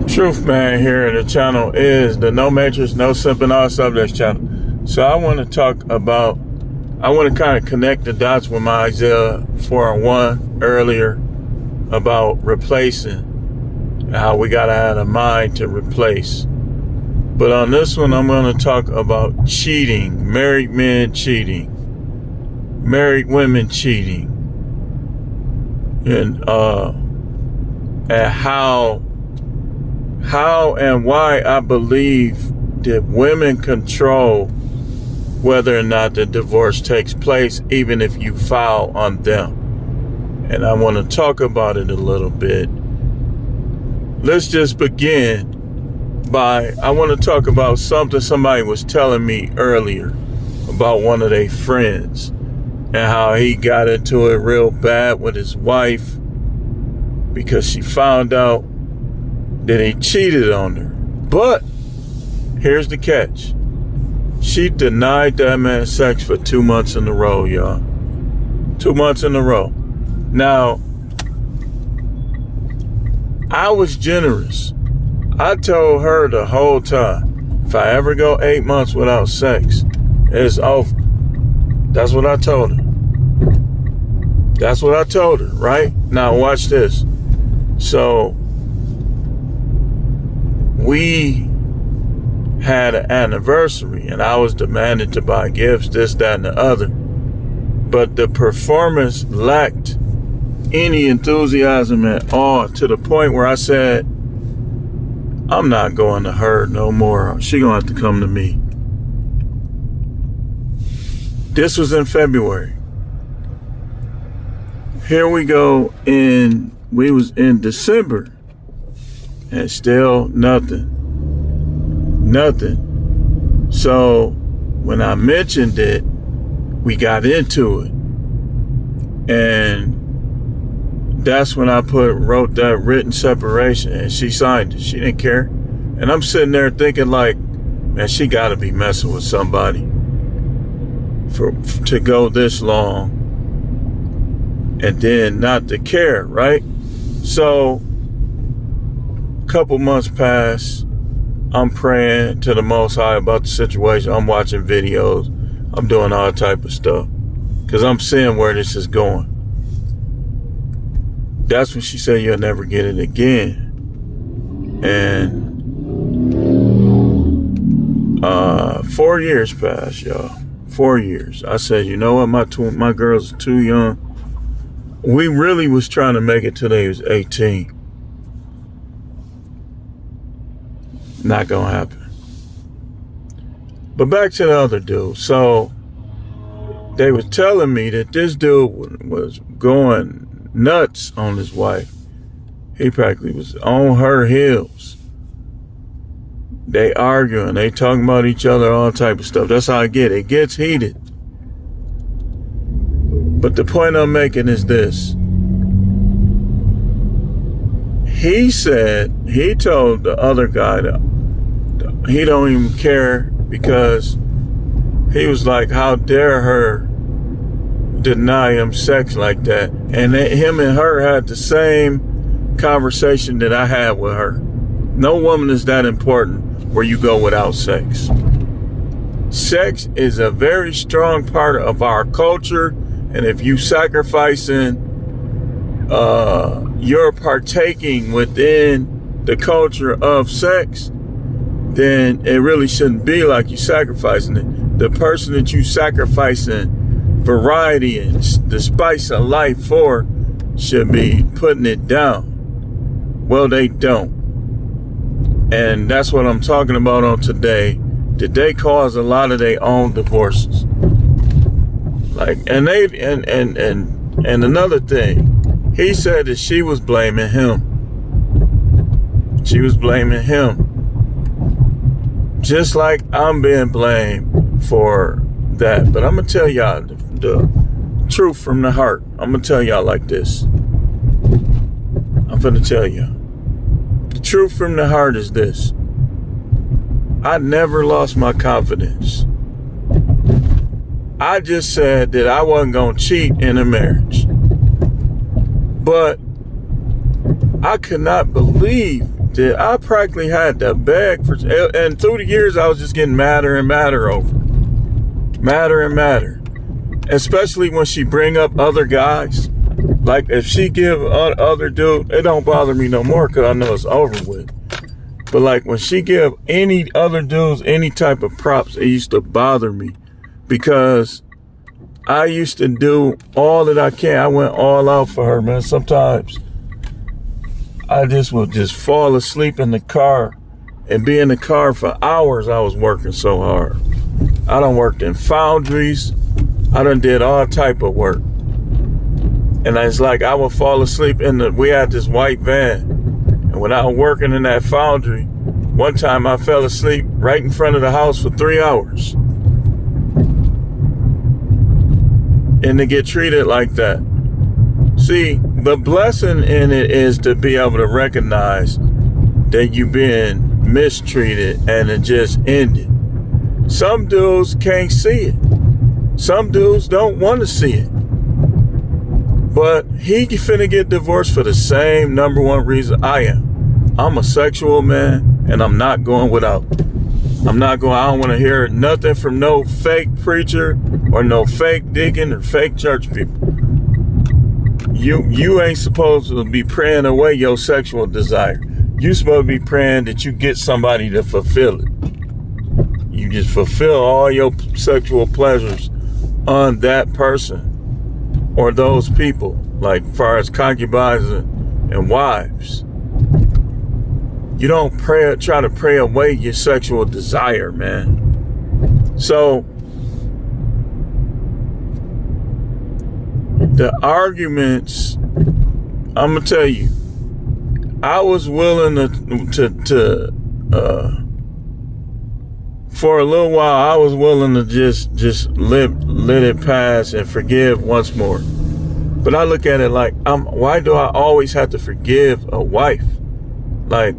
Truth Man here, and the channel is the No Matrix, No Simping, All Subjects channel. So I want to kind of connect the dots with my Isaiah 4:1 earlier about replacing and how we got to have a mind to replace. But on this one, I'm going to talk about cheating, married men cheating, married women cheating, and how and why I believe that women control whether or not the divorce takes place, even if you file on them. And I want to talk about it a little bit. Let's just begin I want to talk about something somebody was telling me earlier about one of their friends and how he got into it real bad with his wife because she found out that he cheated on her. But here's the catch. She denied that man sex for 2 months in a row, y'all. 2 months in a row. Now, I was generous. I told her the whole time, if I ever go 8 months without sex, it's over. That's what I told her. That's what I told her, right? Now watch this. So, we had an anniversary and I was demanded to buy gifts, this, that, and the other. But the performance lacked any enthusiasm at all, to the point where I said, I'm not going to her no more. She gonna have to come to me. This was in February. Here we go we was in December and still nothing. So when I mentioned it, we got into it. And that's when I wrote that written separation, and she signed it. She didn't care. And I'm sitting there thinking like, man, she gotta be messing with somebody to go this long and then not to care, right? So a couple months pass. I'm praying to the Most High about the situation. I'm watching videos. I'm doing all type of stuff because I'm seeing where this is going. That's when she said, you'll never get it again. And 4 years passed, y'all. 4 years. I said, you know what? My girls are too young. We really was trying to make it till they was 18. Not gonna happen. But back to the other dude. So they was telling me that this dude was going nuts on his wife. He practically was on her heels. They arguing, they talking about each other, all type of stuff. That's how I get it. It gets heated. But the point I'm making is this. He said, he told the other guy that he don't even care because he was like, how dare her deny him sex like that? And him and her had the same conversation that I had with her. No woman is that important where you go without sex. Sex is a very strong part of our culture, and if you sacrificing, you're partaking within the culture of sex, then it really shouldn't be like you sacrificing it. The person that you sacrificing variety and the spice of life for should be putting it down. Well, they don't. And that's what I'm talking about on today. Did they cause a lot of their own divorces? Like, and another thing, he said that she was blaming him. She was blaming him. Just like I'm being blamed for that. But I'm going to tell y'all the truth from the heart. I'm going to tell y'all like this. I'm going to tell y'all. The truth from the heart is this. I never lost my confidence. I just said that I wasn't going to cheat in a marriage. But I could not believe that I practically had to beg for, and through the years I was just getting madder and madder over it. Madder and madder. Especially when she bring up other guys. Like if she give other dude, it don't bother me no more because I know it's over with. But like when she give any other dudes any type of props, it used to bother me because I used to do all that I can. I went all out for her, man. Sometimes I just would just fall asleep in the car and be in the car for hours. I was working so hard. I done worked in foundries. I done did all type of work. And it's like I would fall asleep we had this white van. And when I was working in that foundry, one time I fell asleep right in front of the house for 3 hours. And to get treated like that. See, the blessing in it is to be able to recognize that you've been mistreated and it just ended. Some dudes can't see it. Some dudes don't want to see it. But he finna get divorced for the same number one reason I am. I'm a sexual man and I'm not going without. I don't want to hear nothing from no fake preacher or no fake deacon or fake church people. You ain't supposed to be praying away your sexual desire. You supposed to be praying that you get somebody to fulfill it. You just fulfill all your sexual pleasures on that person or those people, like far as concubines and wives. You don't try to pray away your sexual desire, man. So the arguments, I'm gonna tell you, I was willing to for a little while, I was willing to just let it pass and forgive once more. But I look at it like, why do I always have to forgive a wife? But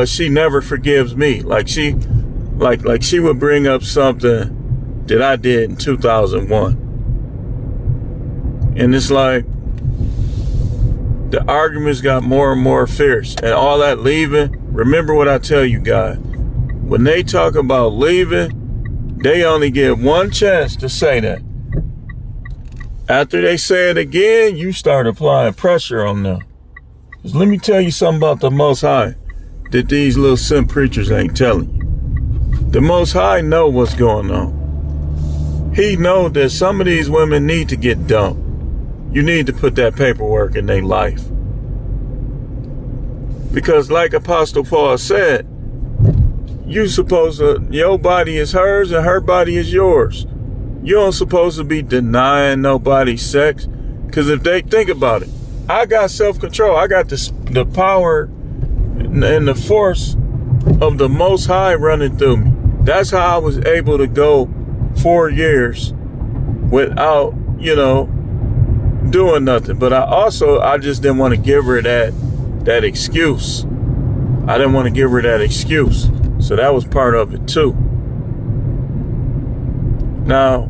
she never forgives me. Like she would bring up something that I did in 2001. And it's like, the arguments got more and more fierce. And all that leaving, remember what I tell you guys. When they talk about leaving, they only get one chance to say that. After they say it again, you start applying pressure on them. 'Cause let me tell you something about the Most High that these little simp preachers ain't telling you. The Most High know what's going on. He know that some of these women need to get dumped. You need to put that paperwork in their life. Because like Apostle Paul said, your body is hers and her body is yours. You don't supposed to be denying nobody's sex. Because if they think about it, I got self-control. I got the power and the force of the Most High running through me. That's how I was able to go 4 years without, doing nothing. But I just didn't want to give her that excuse. I didn't want to give her that excuse. So that was part of it too. Now,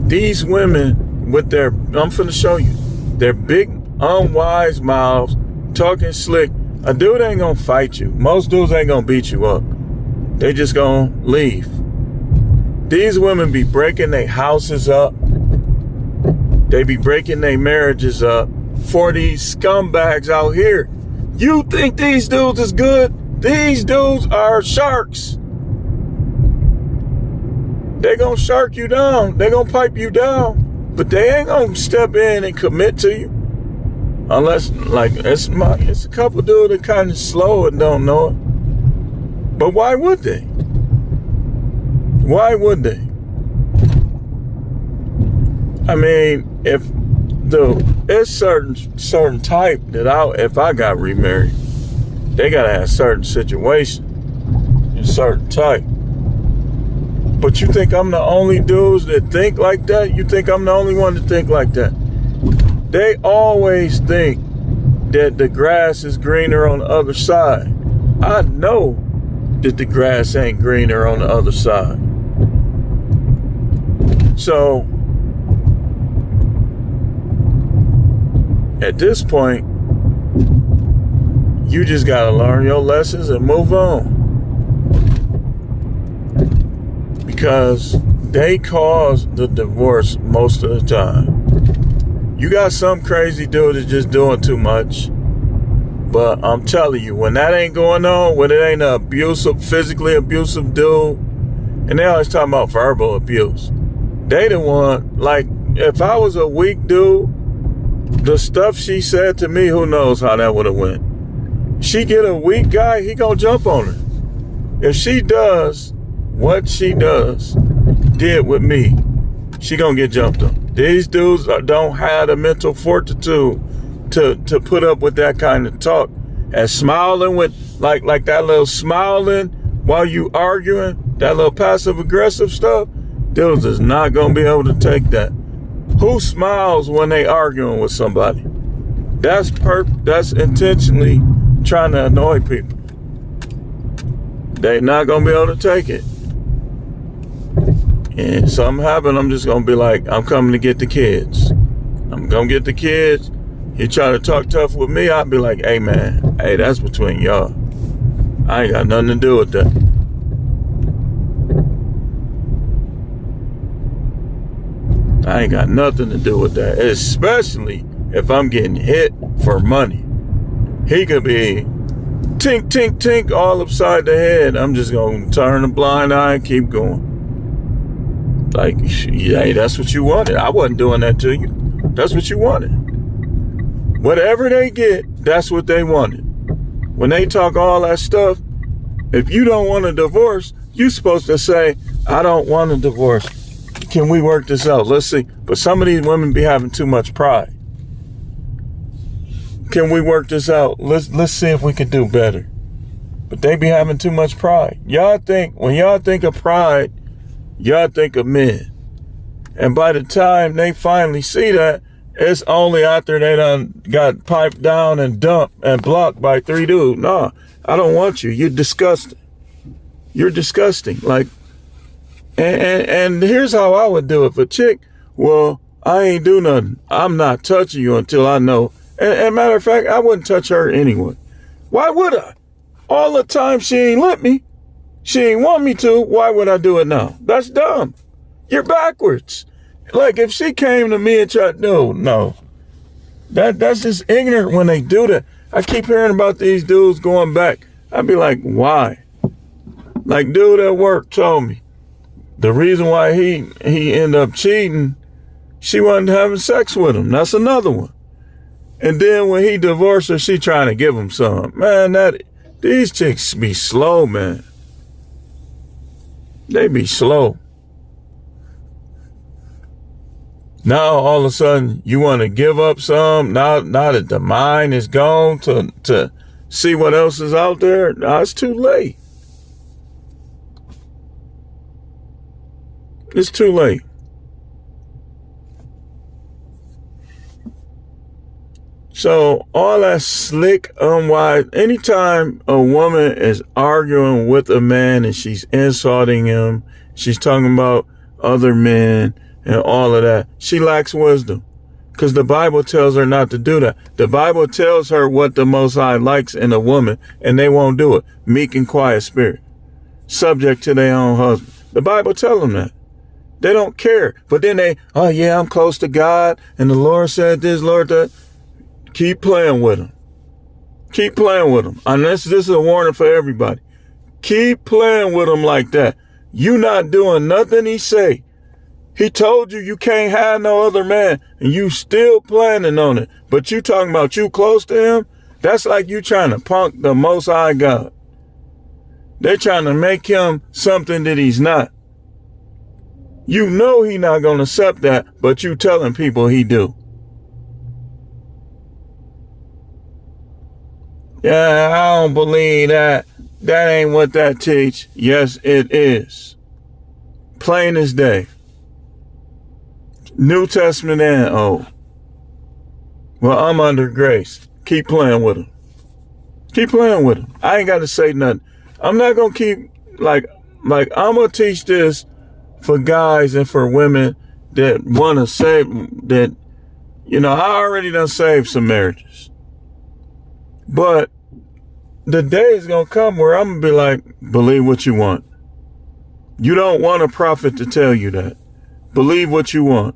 these women with I'm finna show you, their big unwise mouths, talking slick. A dude ain't gonna fight you. Most dudes ain't gonna beat you up. They just gonna leave. These women be breaking their houses up. They be breaking their marriages up for these scumbags out here. You think these dudes is good? These dudes are sharks. They gonna shark you down. They gonna pipe you down. But they ain't gonna step in and commit to you. Unless, it's a couple dudes that kind of slow and don't know it. But why would they? Why would they? I mean, it's certain type that if I got remarried, they gotta have certain situation and certain type. But you think I'm the only dudes that think like that? You think I'm the only one to think like that? They always think that the grass is greener on the other side. I know that the grass ain't greener on the other side. So, at this point, You just got to learn your lessons and move on. Because they cause the divorce most of the time. You got some crazy dude that's just doing too much. But I'm telling you, when that ain't going on, when it ain't an abusive, physically abusive dude, and they always talking about verbal abuse. They the one, like, if I was a weak dude, the stuff she said to me, who knows how that would have went. She get a weak guy, he gonna jump on her. If she does what she did with me, she gonna get jumped on. These dudes don't have the mental fortitude to put up with that kind of talk. And smiling with, like that little smiling while you arguing, that little passive aggressive stuff, dudes is not gonna be able to take that. Who smiles when they arguing with somebody? That's intentionally trying to annoy people. They not gonna be able to take it. And something happen, I'm just gonna be like, I'm coming to get the kids. I'm gonna get the kids. He try to talk tough with me, I'll be like, hey man, hey, that's between y'all. I ain't got nothing to do with that. I ain't got nothing to do with that, especially if I'm getting hit for money. He could be tink, tink, tink all upside the head. I'm just going to turn a blind eye and keep going. Like, hey, that's what you wanted. I wasn't doing that to you. That's what you wanted. Whatever they get, that's what they wanted. When they talk all that stuff, if you don't want a divorce, you're supposed to say, I don't want a divorce. Can we work this out? Let's see. But some of these women be having too much pride. Can we work this out? Let's see if we can do better. But they be having too much pride. When y'all think of pride, y'all think of men. And by the time they finally see that, it's only after they done got piped down and dumped and blocked by 3 dudes. No, I don't want you. You're disgusting. You're disgusting. Like, and here's how I would do it for chick. Well, I ain't do nothing. I'm not touching you until I know. And matter of fact, I wouldn't touch her anyway. Why would I? All the time she ain't let me. She ain't want me to. Why would I do it now? That's dumb. You're backwards. Like, if she came to me and tried, no. That's just ignorant when they do that. I keep hearing about these dudes going back. I'd be like, why? Like, dude at work told me the reason why he ended up cheating, she wasn't having sex with him. That's another one. And then when he divorced her, she trying to give him some. Man, these chicks be slow, man. They be slow. Now all of a sudden you want to give up some. Now that the mind is gone to see what else is out there. Now it's too late. It's too late. So all that slick, unwise, anytime a woman is arguing with a man and she's insulting him, she's talking about other men and all of that, she lacks wisdom. Because the Bible tells her not to do that. The Bible tells her what the Most High likes in a woman, and they won't do it. Meek and quiet spirit. Subject to their own husband. The Bible tells them that. They don't care. But then oh yeah, I'm close to God, and the Lord said this, Lord that. Keep playing with them. Keep playing with them. Unless this is a warning for everybody. Keep playing with them like that. You not doing nothing he say. He told you can't have no other man, and you still planning on it. But you talking about you close to him? That's like you trying to punk the Most High God. They're trying to make him something that he's not. You know he not going to accept that, but you telling people he do. Yeah, I don't believe that. That ain't what that teach. Yes, it is. Plain as day. New Testament and Old. Well, I'm under grace. Keep playing with them. Keep playing with them. I ain't got to say nothing. I'm not going to keep, like I'm going to teach this for guys and for women that want to save, that, I already done saved some marriages. But the day is going to come where I'm going to be like, believe what you want. You don't want a prophet to tell you that. Believe what you want.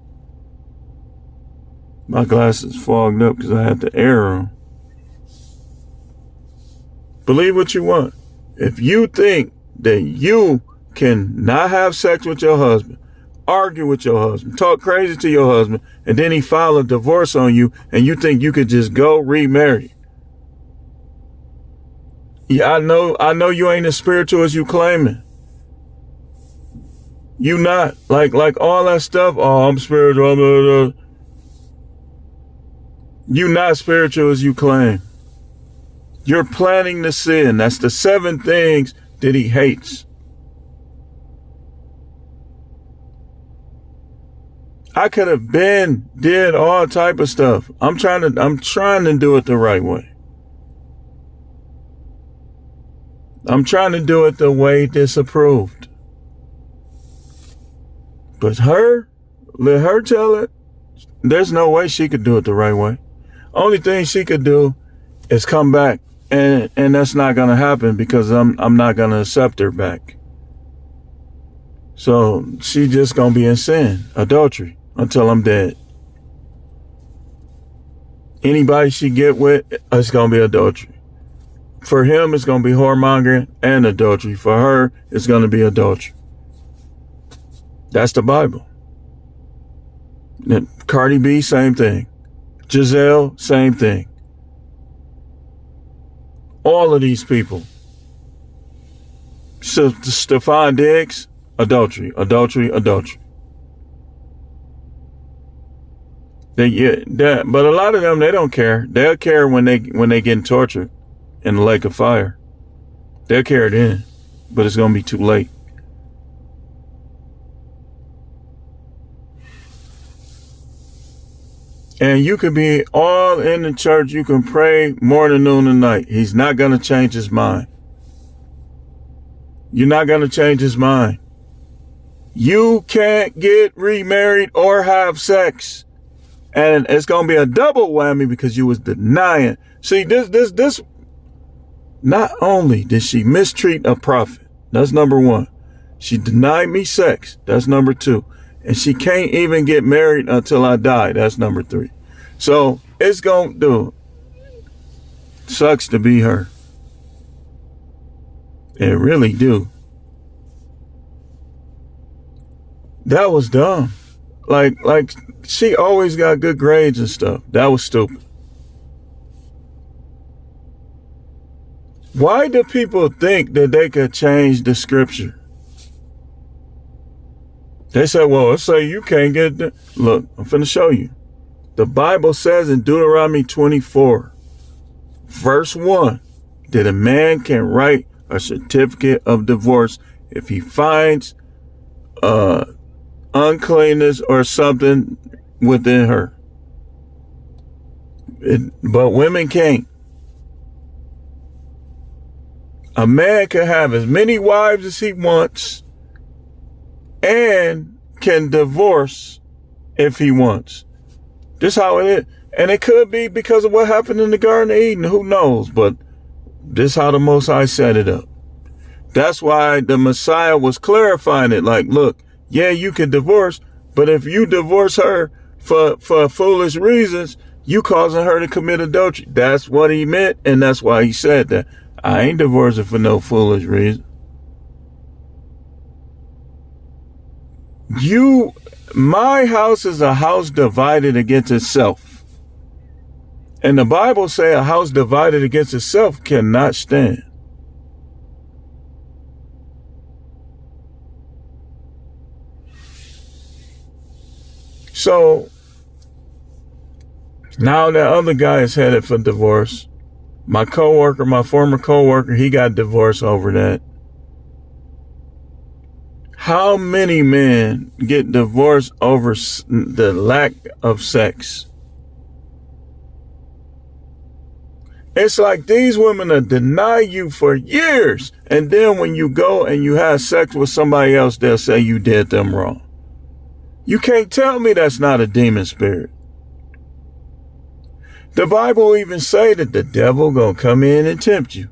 My glasses fogged up because I had the air on. Believe what you want. If you think that you can not have sex with your husband, argue with your husband, talk crazy to your husband, and then he file a divorce on you, and you think you could just go remarry. Yeah, I know you ain't as spiritual as you claiming. You not. Like all that stuff, oh, I'm spiritual. Blah, blah, blah. You not spiritual as you claim. You're planning to sin. That's the 7 things that he hates. I could have did all type of stuff. I'm trying to do it the right way. I'm trying to do it the way disapproved. But let her tell it. There's no way she could do it the right way. Only thing she could do is come back, and that's not gonna happen because I'm not gonna accept her back. So she just gonna be in sin, adultery, until I'm dead. Anybody she get with, it's gonna be adultery. For him, it's gonna be whoremongering and adultery. For her, it's gonna be adultery. That's the Bible. And Cardi B, same thing. Giselle, same thing. All of these people. So Stephon Diggs, adultery, adultery, adultery. But a lot of them, they don't care. They'll care when they get tortured in the lake of fire. They'll care then, but it's gonna be too late. And you can be all in the church. You can pray morning, noon, and night. He's not going to change his mind. You're not going to change his mind. You can't get remarried or have sex. And it's going to be a double whammy because you was denying. See, this, not only did she mistreat a prophet. That's number 1. She denied me sex. That's number 2. And she can't even get married until I die. That's number 3. So it's going to sucks to be her. It really do. That was dumb. Like she always got good grades and stuff. That was stupid. Why do people think that they could change the scripture? They say, well, let's say you can't get the... Look, I'm finna show you. The Bible says in Deuteronomy 24, verse 1, that a man can write a certificate of divorce if he finds uncleanness or something within her. But women can't. A man can have as many wives as he wants and can divorce if he wants. This is how it is. And it could be because of what happened in the Garden of Eden. Who knows? But this is how the Most High set it up. That's why the Messiah was clarifying it. Like, look, yeah, you can divorce, but if you divorce her for foolish reasons, you causing her to commit adultery. That's what he meant, and that's why he said that. I ain't divorcing for no foolish reason. My house is a house divided against itself. And the Bible say a house divided against itself cannot stand. So now that other guy is headed for divorce. My former coworker, he got divorced over that. How many men get divorced over the lack of sex? It's like these women will deny you for years. And then when you go and you have sex with somebody else, they'll say you did them wrong. You can't tell me that's not a demon spirit. The Bible even say that the devil gonna come in and tempt you.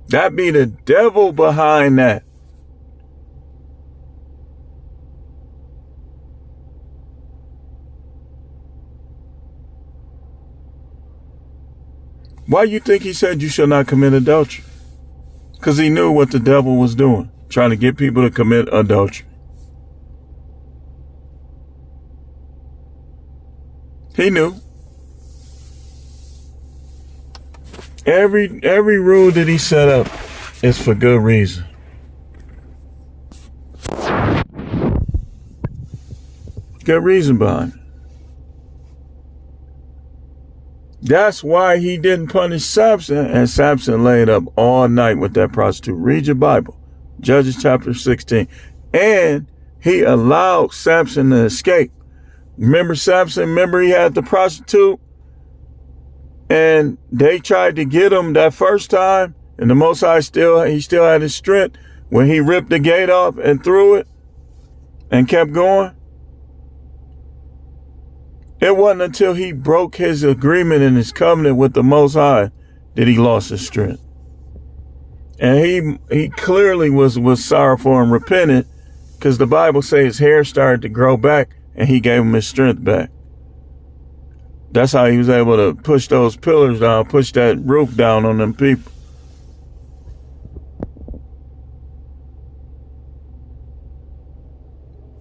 That be the devil behind that. Why you think he said you shall not commit adultery? Because he knew what the devil was doing, trying to get people to commit adultery. He knew. Every rule that he set up is for good reason. Good reason behind it. That's why he didn't punish Samson, and Samson laid up all night with that prostitute. Read your Bible, Judges chapter 16. And he allowed Samson to escape. Remember Samson? Remember he had the prostitute? And they tried to get him that first time, and the Most High still had his strength when he ripped the gate off and threw it and kept going. It wasn't until he broke his agreement and his covenant with the Most High that he lost his strength. And he clearly was sorrowful and repentant, because the Bible says his hair started to grow back and he gave him his strength back. That's how he was able to push those pillars down, push that roof down on them people.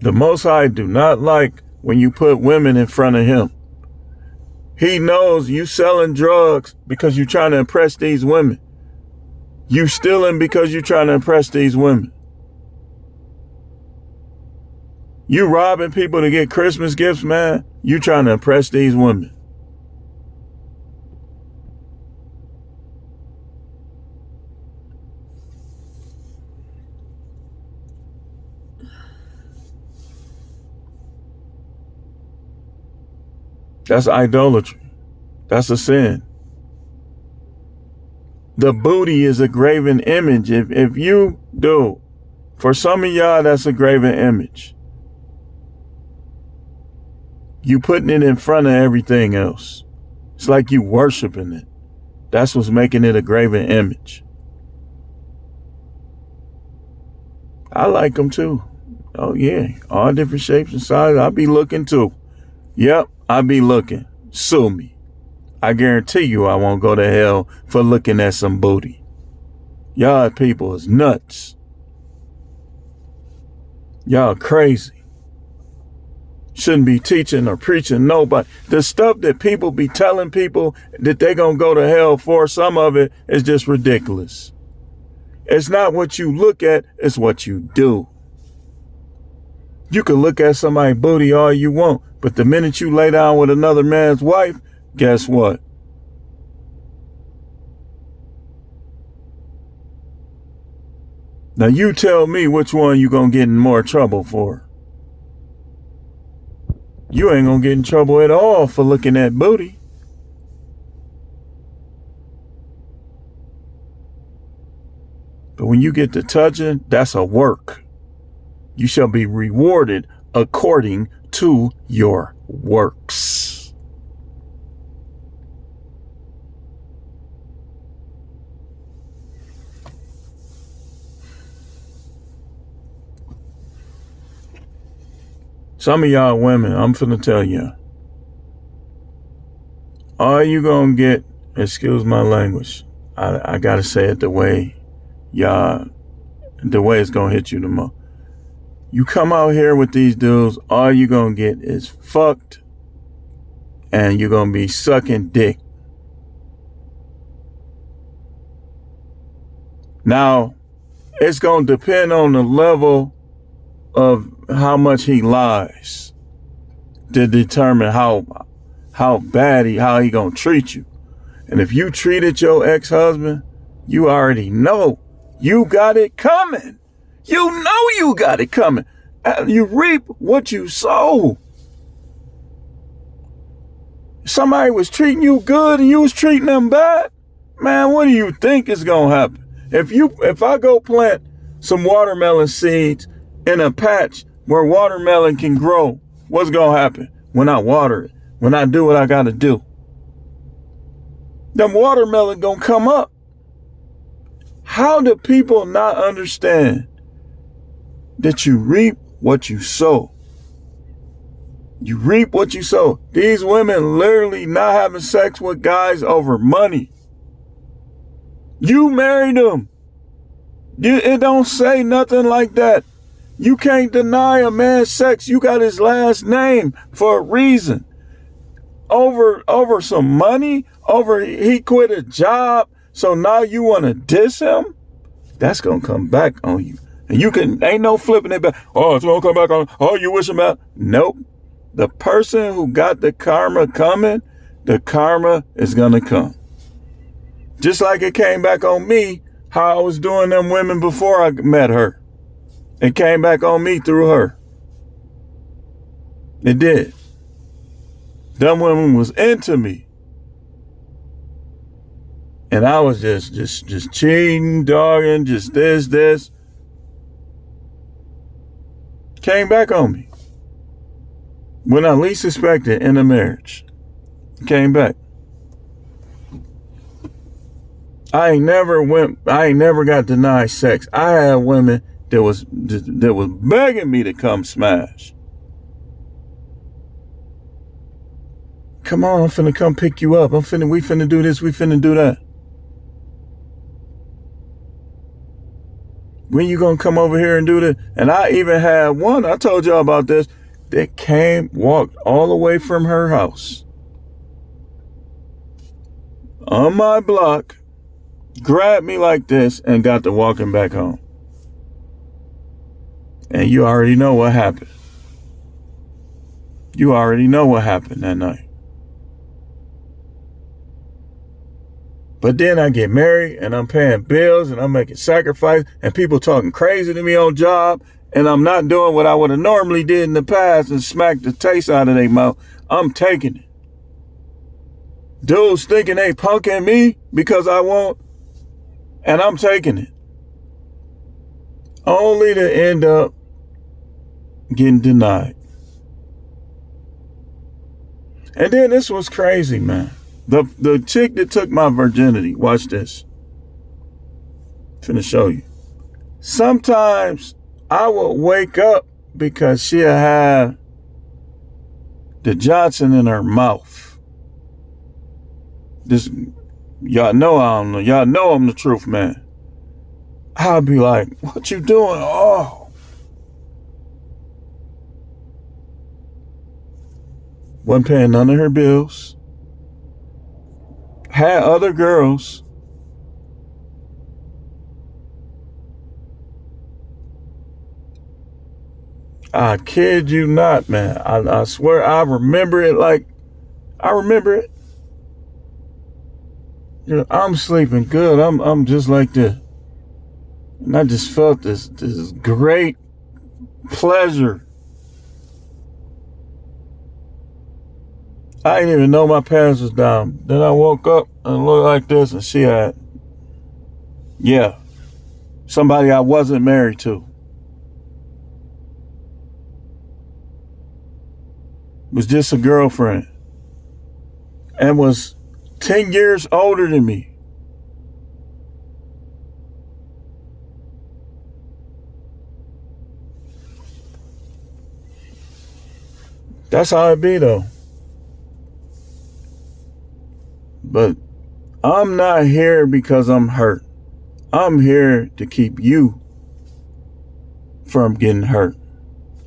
The Most High do not like when you put women in front of him. He knows you selling drugs because you're trying to impress these women. You stealing because you're trying to impress these women. You robbing people to get Christmas gifts, man. You trying to impress these women. That's idolatry. That's a sin. The booty is a graven image. If you do, for some of y'all, that's a graven image. You putting it in front of everything else. It's like you worshiping it. That's what's making it a graven image. I like them too. Oh yeah, all different shapes and sizes. I'll be looking too. Yep, I'll be looking. Sue me. I guarantee you I won't go to hell for looking at some booty. Y'all people is nuts. Y'all crazy. Shouldn't be teaching or preaching nobody. The stuff that people be telling people that they gonna go to hell for, some of it is just ridiculous. It's not what you look at, it's what you do. You can look at somebody's booty all you want, but the minute you lay down with another man's wife, guess what? Now you tell me which one you gonna get in more trouble for. You ain't gonna get in trouble at all for looking at booty. But when you get to touching, that's a work. You shall be rewarded according to your works. Some of y'all women, I'm finna tell you, all you gonna get, excuse my language, I gotta say it the way it's gonna hit you the most. You come out here with these dudes, all you gonna get is fucked, and you're gonna be sucking dick. Now, it's gonna depend on the level of how much he lies to determine how bad how he gonna treat you. And if you treated your ex-husband, you already know you got it coming. You know you got it coming. You reap what you sow. Somebody was treating you good and you was treating them bad, man, what do you think is gonna happen? If I go plant some watermelon seeds in a patch where watermelon can grow, what's gonna happen when I water it? When I do what I gotta do? Them watermelon gonna come up. How do people not understand that you reap what you sow? You reap what you sow. These women literally not having sex with guys over money. You married them. It don't say nothing like that. You can't deny a man's sex. You got his last name for a reason. Over some money? Over he quit a job, so now you want to diss him? That's going to come back on you. And ain't no flipping it back. Oh, it's going to come back on. Oh, you wish him out. Nope. The person who got the karma coming, the karma is going to come. Just like it came back on me, how I was doing them women before I met her. It came back on me through her. It did. Them women was into me. And I was just cheating, dogging, just this. Came back on me. When I least expected in a marriage. Came back. I ain't never got denied sex. I had women that was begging me to come smash. Come on, I'm finna come pick you up. We finna do this, we finna do that. When you gonna come over here and do this? And I even had one, I told y'all about this, that walked all the way from her house on my block, grabbed me like this, and got to walking back home. And you already know what happened. You already know what happened that night. But then I get married and I'm paying bills and I'm making sacrifices and people talking crazy to me on job and I'm not doing what I would have normally did in the past and smacked the taste out of their mouth. I'm taking it. Dudes thinking they punking me because I won't, and I'm taking it. Only to end up getting denied. And then this was crazy, man. The chick that took my virginity, watch this. Finna show you. Sometimes I would wake up because she'll have the Johnson in her mouth. Y'all know I'm the truth, man. I'll be like, what you doing? Oh. Wasn't paying none of her bills. Had other girls. I kid you not, man. I swear I remember it like I remember it. You know, I'm sleeping good. I'm just like this. And I just felt this great pleasure. I didn't even know my pants was down. Then I woke up and looked like this and she had, somebody I wasn't married to. Was just a girlfriend. And was 10 years older than me. That's how it be though. But I'm not here because I'm hurt. I'm here to keep you from getting hurt.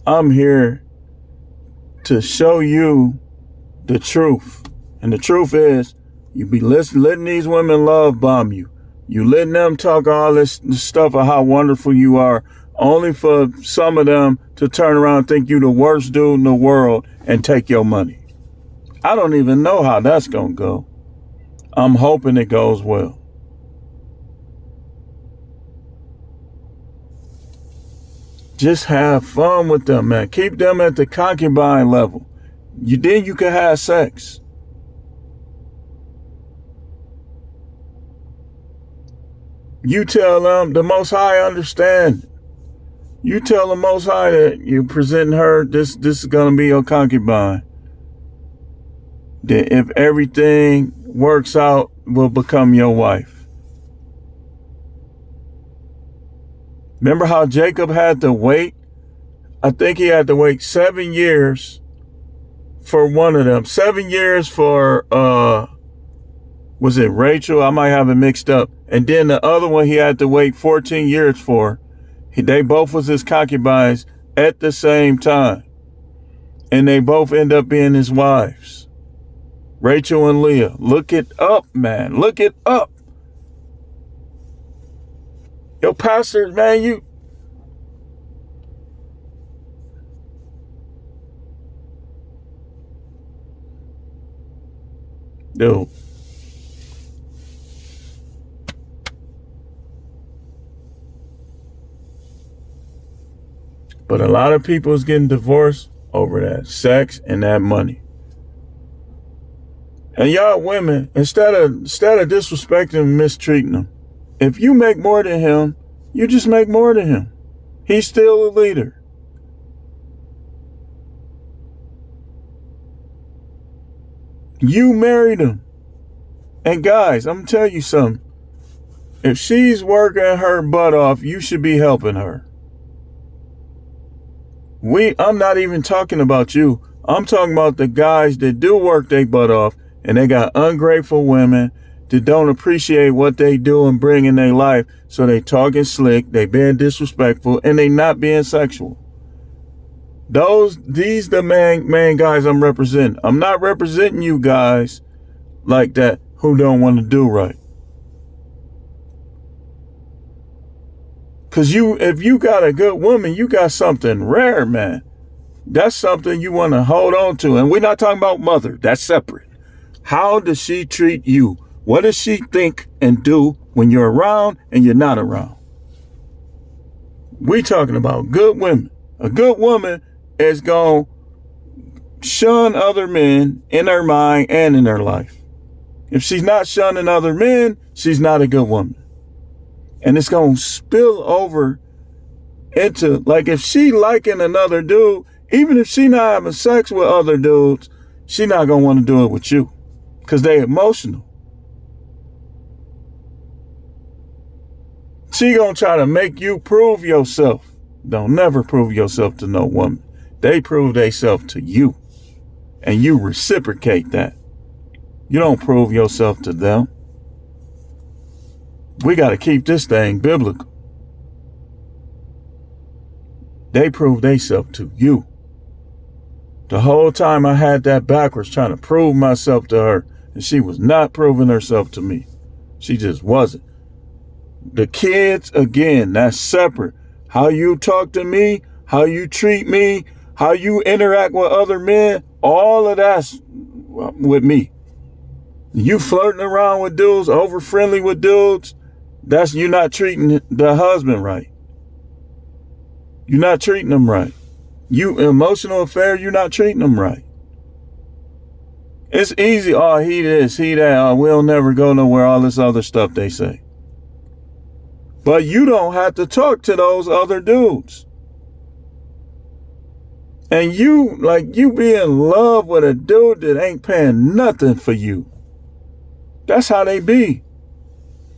I'm here to show you the truth. And the truth is, you be letting these women love bomb you. You letting them talk all this stuff of how wonderful you are, only for some of them to turn around and think you the worst dude in the world and take your money. I don't even know how that's gonna go. I'm hoping it goes well. Just have fun with them, man. Keep them at the concubine level. Then you can have sex. You tell them the Most High understand. You tell the Most High that you presenting her, this is going to be your concubine. That if everything works out, will become your wife. Remember how Jacob had to wait? I think he had to wait 7 years for one of them. 7 years for, was it Rachel? I might have it mixed up. And then the other one he had to wait 14 years for. They both was his concubines at the same time. And they both end up being his wives. Rachel and Leah. Look it up, man. Look it up. Yo, pastor, man, you... Dude. But a lot of people is getting divorced over that sex and that money. And y'all women, instead of disrespecting and mistreating them, if you make more than him, you just make more than him. He's still a leader. You married him. And guys, I'm going to tell you something. If she's working her butt off, you should be helping her. I'm not even talking about you. I'm talking about the guys that do work their butt off and they got ungrateful women that don't appreciate what they do and bring in their life. So they talking slick, they being disrespectful, and they not being sexual. These the man guys I'm representing. I'm not representing you guys like that who don't want to do right. Cause if you got a good woman, you got something rare, man. That's something you want to hold on to. And we're not talking about mother. That's separate. How does she treat you? What does she think and do when you're around and you're not around? We talking about good women. A good woman is going to shun other men in her mind and in her life. If she's not shunning other men, she's not a good woman. And it's going to spill over into, like, if she liking another dude, even if she not having sex with other dudes, she not going to want to do it with you because they emotional. She going to try to make you prove yourself. Don't never prove yourself to no woman. They prove themselves to you. And you reciprocate that. You don't prove yourself to them. We got to keep this thing biblical. They prove themselves to you. The whole time I had that backwards, trying to prove myself to her, and she was not proving herself to me. She just wasn't. The kids, again, that's separate. How you talk to me, how you treat me, how you interact with other men, all of that's with me. You flirting around with dudes, over friendly with dudes, that's you not treating the husband right. You're not treating them right. You emotional affair, you're not treating them right. It's easy. Oh, he this, he that. Oh, we'll never go nowhere. All this other stuff they say. But you don't have to talk to those other dudes. And you be in love with a dude that ain't paying nothing for you. That's how they be.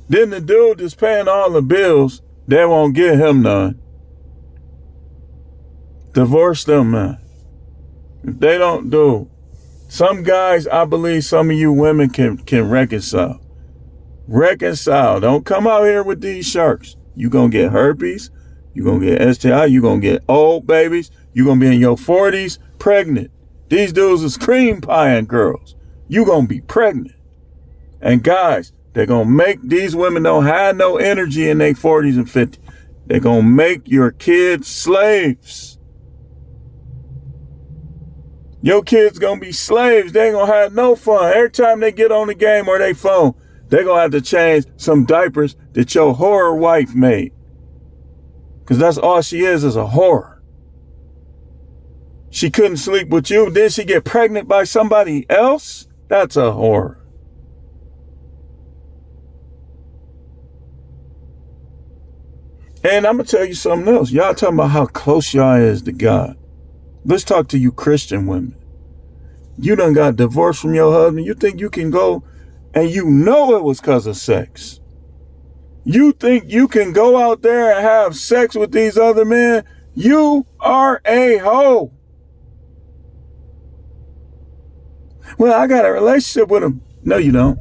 Then the dude that's paying all the bills, they won't give him none. Divorce them, man. If they don't do. Some guys, I believe some of you women can reconcile. Reconcile. Don't come out here with these sharks. You gonna get herpes. You gonna get STI. You gonna get old babies. You gonna be in your 40s pregnant. These dudes is cream pieing girls. You gonna be pregnant. And guys, they're gonna make these women don't have no energy in their 40s and 50s. They're gonna make your kids slaves. Your kids gonna be slaves. They ain't gonna have no fun. Every time they get on the game or they phone, they're gonna have to change some diapers that your whore wife made. Because that's all she is a whore. She couldn't sleep with you, then she get pregnant by somebody else? That's a whore. And I'm going to tell you something else. Y'all talking about how close y'all is to God. Let's talk to you Christian women. You done got divorced from your husband. You think you can go and you know it was because of sex. You think you can go out there and have sex with these other men? You are a hoe. Well, I got a relationship with him. No, you don't.